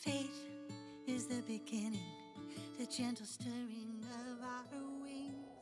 Faith is the beginning, the gentle stirring of our wings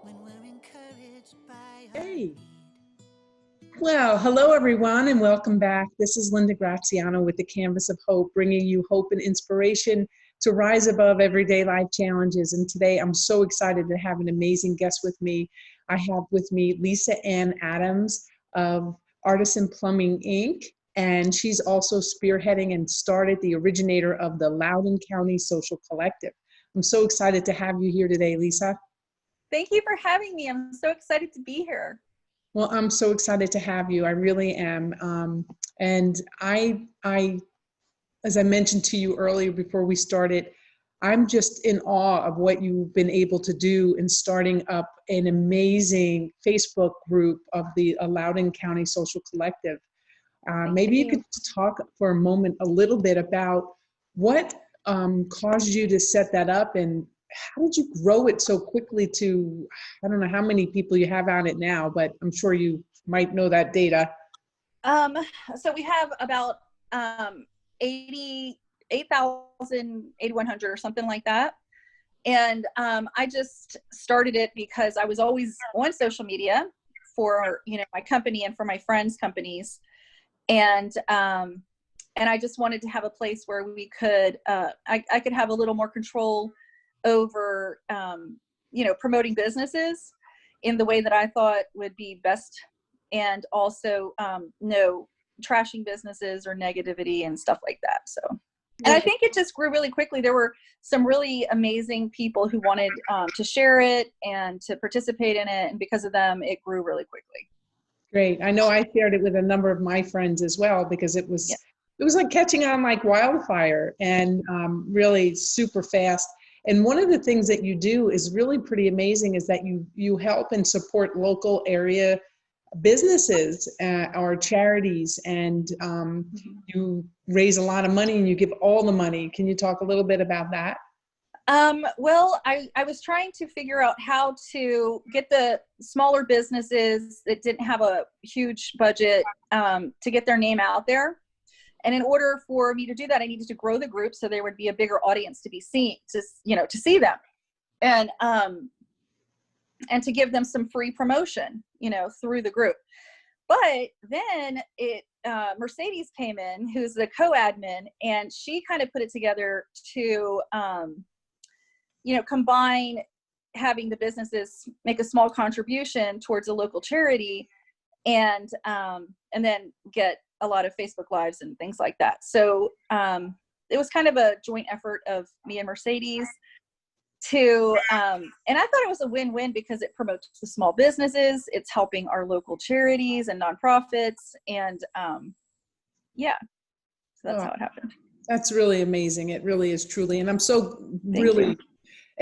when we're encouraged by our Hey. need. Well, hello everyone and welcome back. This is Linda Graziano with the Canvas of Hope, bringing you hope and inspiration to rise above everyday life challenges. And today I'm so excited to have an amazing guest with me. I have with me Lisa Ann Adams of Artisan Plumbing Inc. And she's also spearheading and started the originator of the Loudoun County Social Collective. I'm so excited to have you here today, Lisa. Thank you for having me. I'm so excited to be here. Well, I'm so excited to have you. I really am. And as I mentioned to you earlier before we started, I'm just in awe of what you've been able to do in starting up an amazing Facebook group of the Loudoun County Social Collective. Maybe you could talk for a moment a little bit about what caused you to set that up and how did you grow it so quickly to, I don't know how many people you have on it now, but I'm sure you might know that data. So we have about 8,000, 8,100 or something like that. And I just started it because I was always on social media for, my company and for my friends' companies. And I just wanted to have a place where we could, I could have a little more control over, promoting businesses in the way that I thought would be best. And also, no trashing businesses or negativity and stuff like that. So, and I think it just grew really quickly. There were some really amazing people who wanted to share it and to participate in it. And because of them, it grew really quickly. Great. I know I shared it with a number of my friends as well because it was like catching on like wildfire and really super fast. And one of the things that you do is really pretty amazing is that you help and support local area businesses or charities, and you raise a lot of money and you give all the money. Can you talk a little bit about that? Well, I was trying to figure out how to get the smaller businesses that didn't have a huge budget to get their name out there. And in order for me to do that, I needed to grow the group so there would be a bigger audience to be seen, to see them, and to give them some free promotion, through the group. But then Mercedes came in, who's the co-admin, and she kind of put it together to, combine having the businesses make a small contribution towards a local charity, and then get a lot of Facebook Lives and things like that. So it was kind of a joint effort of me and Mercedes to, and I thought it was a win-win because it promotes the small businesses, it's helping our local charities and nonprofits, and so that's how it happened. That's really amazing. It really is, truly. And I'm so really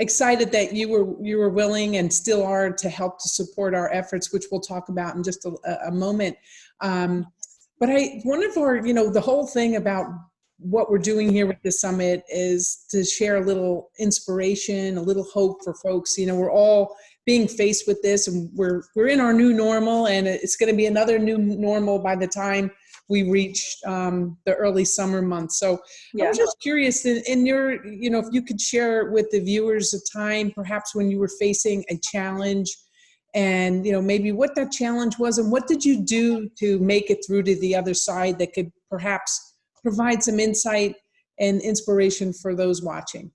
excited that you were willing and still are to help to support our efforts, which we'll talk about in just a moment. But one of our, the whole thing about what we're doing here with the summit is to share a little inspiration, a little hope for folks. We're all being faced with this, and we're in our new normal, and it's going to be another new normal by the time we reach the early summer months. So I was just curious in your, if you could share with the viewers a time perhaps when you were facing a challenge, and maybe what that challenge was, and what did you do to make it through to the other side that could perhaps provide some insight and inspiration for those watching.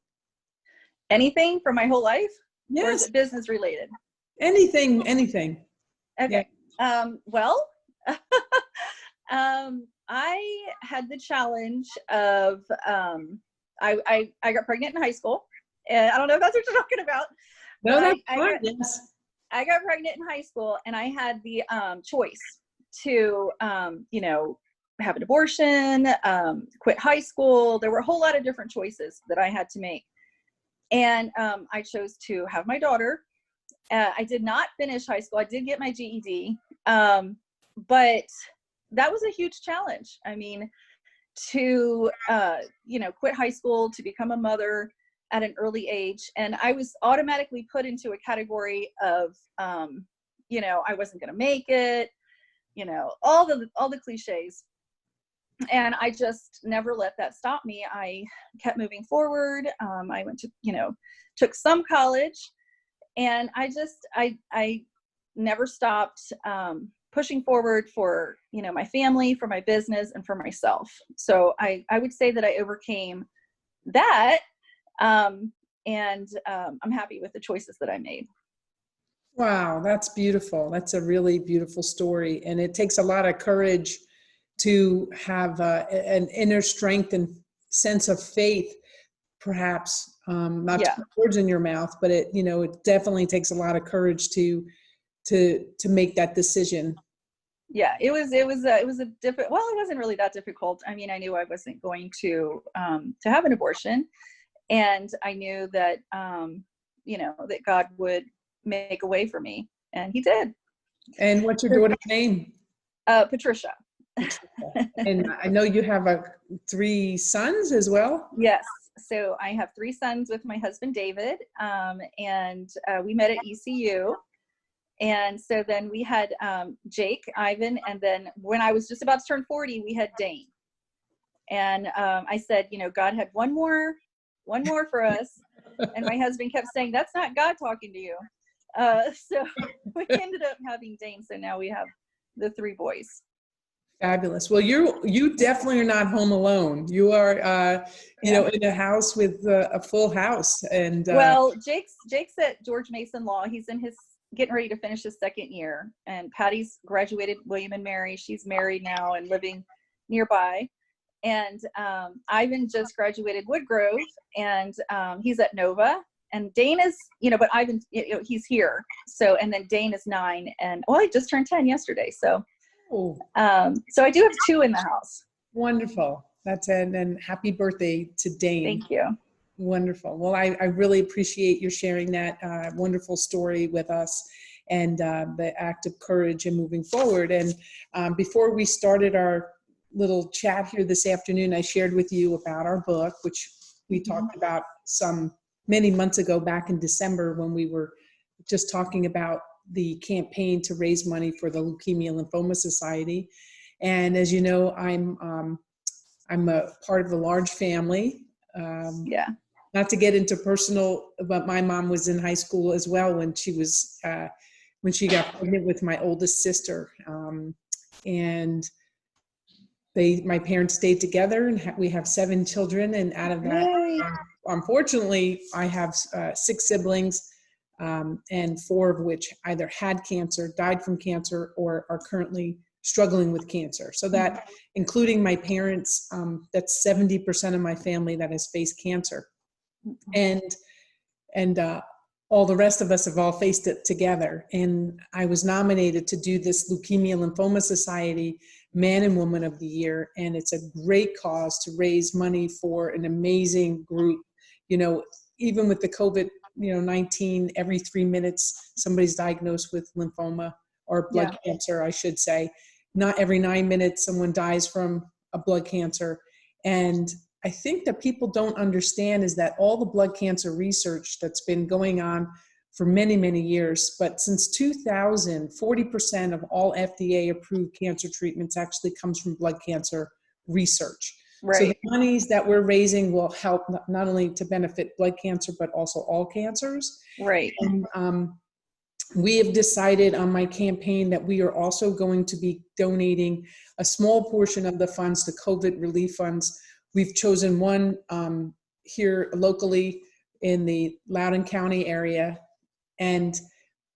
Anything from my whole life? Yes. Or is it business related? Anything. Okay. Yeah. Well, I had the challenge of, I got pregnant in high school, and I don't know if that's what you're talking about. No, that's fine. Yes. I got pregnant in high school, and I had the choice to, have an abortion, quit high school. There were a whole lot of different choices that I had to make. And I chose to have my daughter. I did not finish high school. I did get my GED. But that was a huge challenge. I mean, to, quit high school, to become a mother at an early age. And I was automatically put into a category of, I wasn't going to make it, all the cliches. And I just never let that stop me. I kept moving forward. I went to, took some college, and I never stopped pushing forward for, my family, for my business, and for myself. So I would say that I overcame that. And I'm happy with the choices that I made. Wow, that's beautiful. That's a really beautiful story. And it takes a lot of courage to have an inner strength and sense of faith, perhaps, not to put words in your mouth, but it definitely takes a lot of courage to make that decision. Yeah, it was a different, well, it wasn't really that difficult. I mean, I knew I wasn't going to have an abortion, and I knew that, that God would make a way for me, and he did. And what's your daughter's name? Patricia. And I know you have 3 sons as well. Yes. So I have 3 sons with my husband, David, and we met at ECU. And so then we had Jake, Ivan, and then when I was just about to turn 40, we had Dane. And I said, God had one more for us. And my husband kept saying, that's not God talking to you. So we ended up having Dane. So now we have the 3 boys. Fabulous. Well, you definitely are not home alone. You are, in a house with a full house. And well, Jake's at George Mason Law. He's getting ready to finish his 2nd year. And Patty's graduated William and Mary. She's married now and living nearby. And Ivan just graduated Woodgrove, and he's at Nova. And Dane is, but Ivan, he's here. So, and then Dane is 9, and he just turned 10 yesterday. So. So I do have 2 in the house. Wonderful. That's it. And happy birthday to Dane. Thank you. Wonderful. Well, I really appreciate your sharing that wonderful story with us, and the act of courage and moving forward. And before we started our little chat here this afternoon, I shared with you about our book, which we talked about many months ago, back in December, when we were just talking about the campaign to raise money for the Leukemia Lymphoma Society. And as you know, I'm a part of a large family. Not to get into personal, but my mom was in high school as well when she got pregnant with my oldest sister. And my parents stayed together, and we have 7 children. And out of that, unfortunately, I have 6 siblings. And 4 of which either had cancer, died from cancer, or are currently struggling with cancer. So that, including my parents, that's 70% of my family that has faced cancer. And all the rest of us have all faced it together. And I was nominated to do this Leukemia Lymphoma Society Man and Woman of the Year. And it's a great cause to raise money for an amazing group. Even with the COVID-19, every 3 minutes, somebody's diagnosed with lymphoma or blood cancer, I should say. Not every 9 minutes, someone dies from a blood cancer. And I think that people don't understand is that all the blood cancer research that's been going on for many, many years, but since 2000, 40% of all FDA-approved cancer treatments actually comes from blood cancer research. Right. So the monies that we're raising will help not only to benefit blood cancer, but also all cancers. Right. And we have decided on my campaign that we are also going to be donating a small portion of the funds to COVID relief funds. We've chosen one here locally in the Loudoun County area, and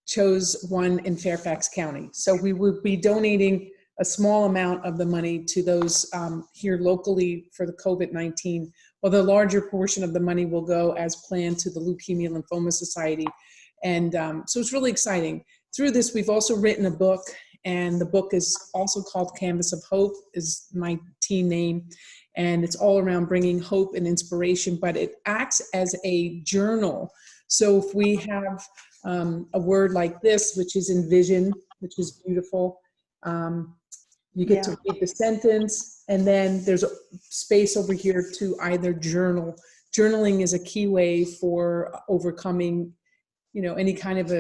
chose one in Fairfax County. So we will be donating a small amount of the money to those here locally for the COVID-19, while the larger portion of the money will go as planned to the Leukemia Lymphoma Society. And so it's really exciting. Through this, we've also written a book, and the book is also called Canvas of Hope, is my team name. And it's all around bringing hope and inspiration, but it acts as a journal. So if we have a word like this, which is envision, which is beautiful, you get to read the sentence, and then there's a space over here to either journal. Journaling is a key way for overcoming, any kind of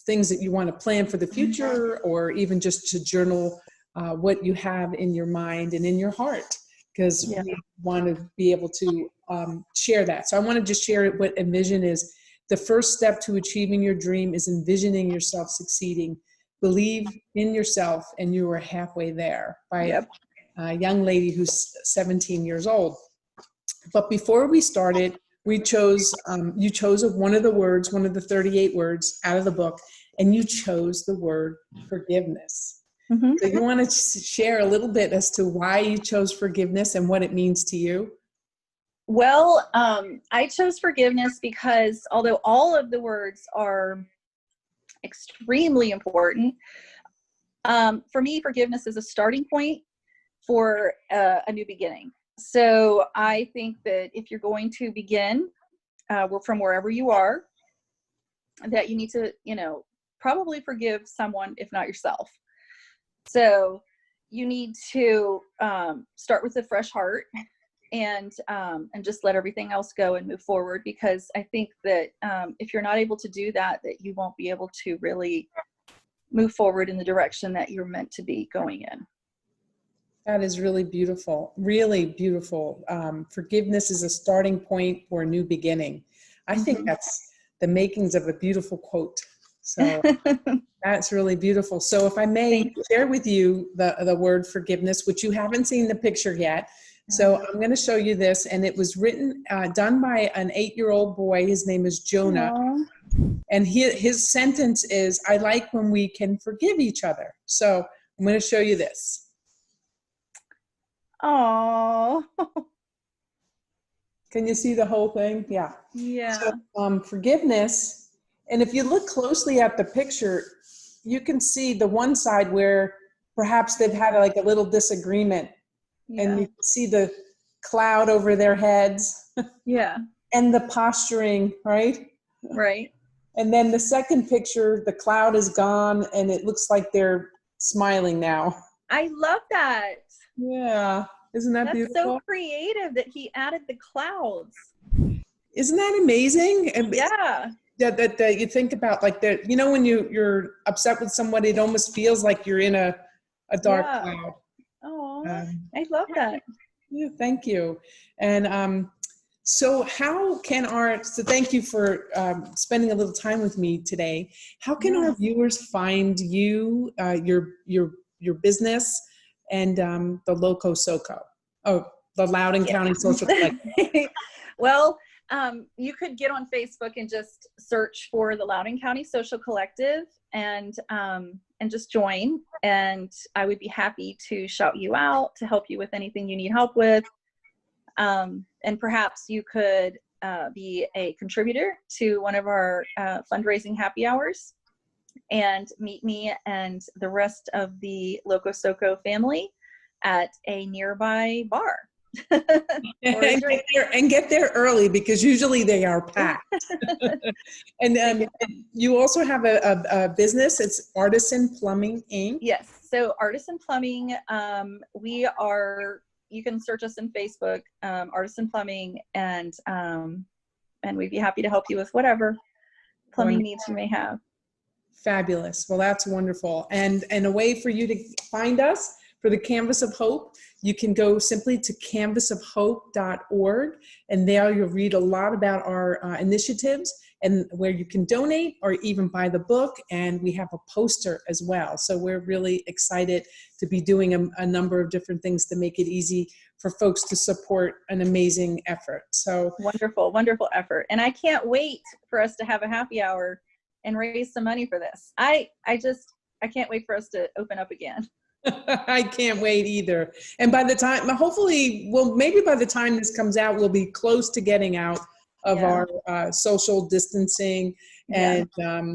things that you want to plan for the future, or even just to journal what you have in your mind and in your heart. because we want to be able to share that. So I want to just share what Envision is. The first step to achieving your dream is envisioning yourself succeeding. Believe in yourself, and you are halfway there, by a young lady who's 17 years old. But before we started, we chose, you chose one of the words, one of the 38 words out of the book, and you chose the word forgiveness. Mm-hmm. So you want to share a little bit as to why you chose forgiveness and what it means to you? Well, I chose forgiveness because although all of the words are extremely important, for me, forgiveness is a starting point for a new beginning. So I think that if you're going to begin from wherever you are, that you need to, probably forgive someone, if not yourself. So you need to start with a fresh heart and just let everything else go and move forward, because I think that if you're not able to do that, that you won't be able to really move forward in the direction that you're meant to be going in. That is really beautiful, really beautiful. Forgiveness is a starting point for a new beginning. I think that's the makings of a beautiful quote. So that's really beautiful. So if I may share with you the word forgiveness, which you haven't seen the picture yet. So I'm going to show you this, and it was done by an 8-year-old boy. His name is Jonah. Aww. And his sentence is, "I like when we can forgive each other." So I'm going to show you this. Aww. Can you see the whole thing? Yeah. Yeah. So forgiveness, and if you look closely at the picture, you can see the one side where perhaps they've had like a little disagreement, and you can see the cloud over their heads. Yeah. And the posturing, right? Right. And then the second picture, the cloud is gone, and it looks like they're smiling now. I love that. Yeah. Isn't that That's beautiful? so creative that he added the clouds. Isn't that amazing? And Yeah. that you think about, like, that, when you're upset with somebody, it almost feels like you're in a dark cloud. Oh, I love that. Yeah, thank you. And so thank you for spending a little time with me today. How can our viewers find you, your business, and the Loco Soco? Oh, the Loudoun County Social Collective. Well, you could get on Facebook and just search for the Loudoun County Social Collective and just join. And I would be happy to shout you out, to help you with anything you need help with. And perhaps you could be a contributor to one of our fundraising happy hours and meet me and the rest of the Loco Soco family at a nearby bar. and get there early, because usually they are packed. And you also have a business. It's Artisan Plumbing Inc. Yes. So Artisan Plumbing, you can search us on Facebook, Artisan Plumbing, and we'd be happy to help you with whatever plumbing needs you may have. Fabulous. Well, that's wonderful. And a way for you to find us for the Canvas of Hope, you can go simply to canvasofhope.org, and there you'll read a lot about our initiatives and where you can donate or even buy the book. And we have a poster as well. So we're really excited to be doing a number of different things to make it easy for folks to support an amazing effort. So wonderful, wonderful effort. And I can't wait for us to have a happy hour and raise some money for this. I can't wait for us to open up again. I can't wait either. And by the time, maybe by the time this comes out, we'll be close to getting out of our social distancing, and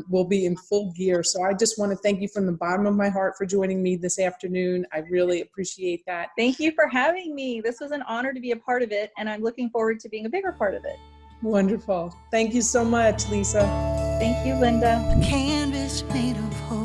we'll be in full gear. So I just want to thank you from the bottom of my heart for joining me this afternoon. I really appreciate that. Thank you for having me. This was an honor to be a part of it, and I'm looking forward to being a bigger part of it. Wonderful. Thank you so much, Lisa. Thank you, Linda. A canvas made of hope.